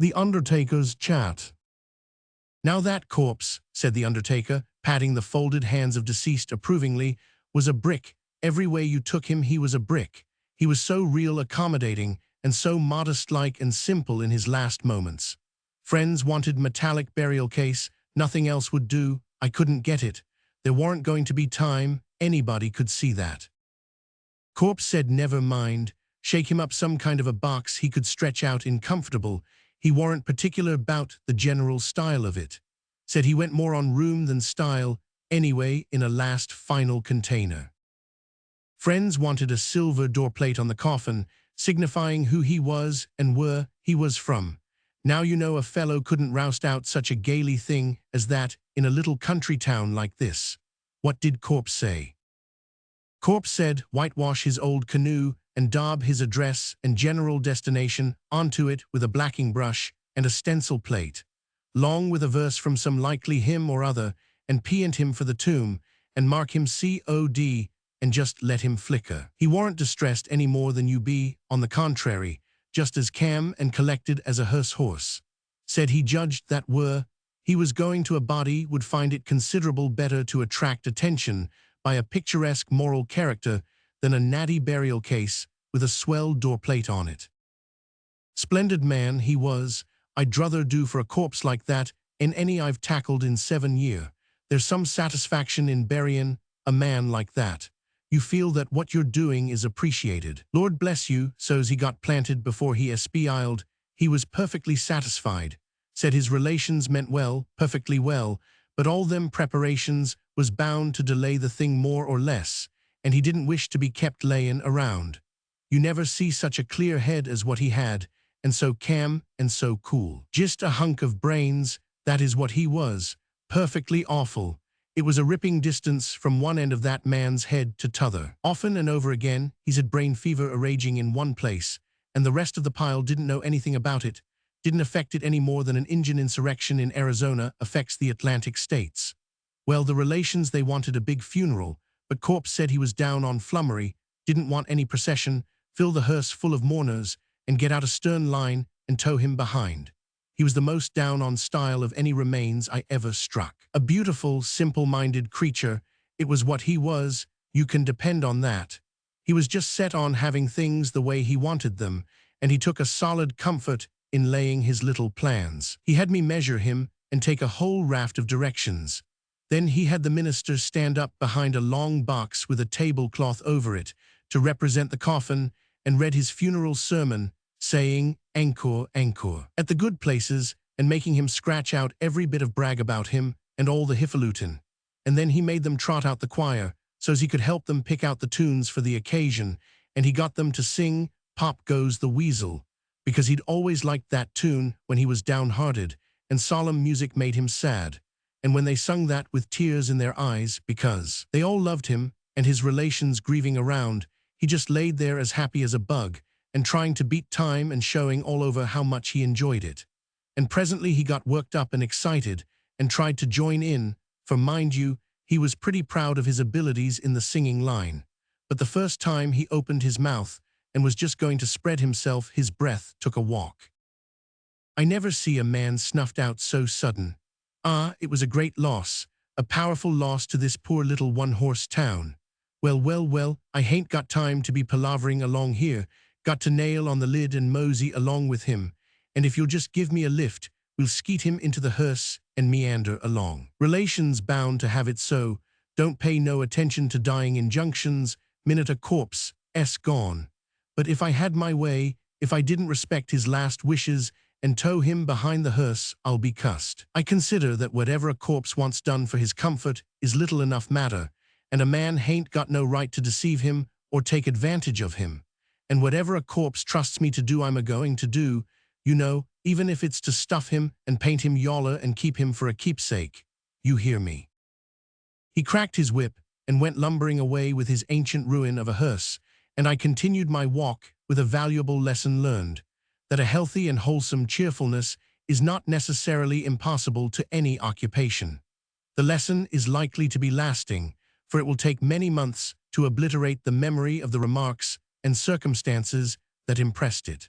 The Undertaker's Chat. "Now that corpse," said the Undertaker, patting the folded hands of deceased approvingly, "was a brick. Every way you took him he was a brick. He was so real accommodating, and so modest-like and simple in his last moments. Friends wanted metallic burial case, nothing else would do. I couldn't get it. There weren't going to be time, anybody could see that." Corpse said never mind, shake him up some kind of a box he could stretch out in comfortable. He weren't particular about the general style of it. Said he went more on room than style, anyway, in a last final container. Friends wanted a silver doorplate on the coffin, signifying who he was and where he was from. Now you know a fellow couldn't roust out such a gaily thing as that in a little country town like this. What did Corpse say? Corpse said whitewash his old canoe and daub his address and general destination onto it with a blacking brush and a stencil plate, long with a verse from some likely hymn or other, and paint him for the tomb, and mark him COD, and just let him flicker. He weren't distressed any more than you be, on the contrary, just as calm and collected as a hearse horse. Said he judged that were he was going to a body would find it considerable better to attract attention by a picturesque moral character than a natty burial case with a swell doorplate on it. Splendid man he was. I'd druther do for a corpse like that in any I've tackled in 7 year. There's some satisfaction in burying a man like that. You feel that what you're doing is appreciated. Lord bless you, so's he got planted before he espialed. He was perfectly satisfied. Said his relations meant well, perfectly well, but all them preparations was bound to delay the thing more or less, and he didn't wish to be kept layin' around. You never see such a clear head as what he had, and so calm and so cool. Just a hunk of brains, that is what he was. Perfectly awful. It was a ripping distance from one end of that man's head to t'other. Often and over again, he's had brain fever a-raging in one place, and the rest of the pile didn't know anything about it, didn't affect it any more than an Indian insurrection in Arizona affects the Atlantic states. Well, the relations, they wanted a big funeral, but Corpse said he was down on flummery, didn't want any procession, fill the hearse full of mourners, and get out a stern line and tow him behind. He was the most down on style of any remains I ever struck. A beautiful, simple-minded creature, it was what he was, you can depend on that. He was just set on having things the way he wanted them, and he took a solid comfort in laying his little plans. He had me measure him and take a whole raft of directions. Then he had the minister stand up behind a long box with a tablecloth over it to represent the coffin, and read his funeral sermon, saying, "Encore, encore," at the good places, and making him scratch out every bit of brag about him and all the hifalutin. And then he made them trot out the choir, so's he could help them pick out the tunes for the occasion, and he got them to sing "Pop Goes the Weasel," because he'd always liked that tune when he was downhearted, and solemn music made him sad. And when they sung that with tears in their eyes, because they all loved him and his relations grieving around, he just laid there as happy as a bug, and trying to beat time and showing all over how much he enjoyed it. And presently he got worked up and excited, and tried to join in, for mind you, he was pretty proud of his abilities in the singing line. But the first time he opened his mouth, and was just going to spread himself, his breath took a walk. I never see a man snuffed out so sudden. It was a great loss, a powerful loss to this poor little one-horse town. Well, I hain't got time to be palavering along here, got to nail on the lid and mosey along with him, and if you'll just give me a lift, we'll skeet him into the hearse and meander along. Relations bound to have it so, don't pay no attention to dying injunctions, minute a corpse, gone. But if I had my way, if I didn't respect his last wishes and tow him behind the hearse, I'll be cussed. I consider that whatever a corpse wants done for his comfort is little enough matter, and a man hain't got no right to deceive him or take advantage of him. And whatever a corpse trusts me to do I'm a-going to do, you know, even if it's to stuff him and paint him yaller and keep him for a keepsake. You hear me. He cracked his whip and went lumbering away with his ancient ruin of a hearse, and I continued my walk with a valuable lesson learned, that a healthy and wholesome cheerfulness is not necessarily impossible to any occupation. The lesson is likely to be lasting, for it will take many months to obliterate the memory of the remarks and circumstances that impressed it.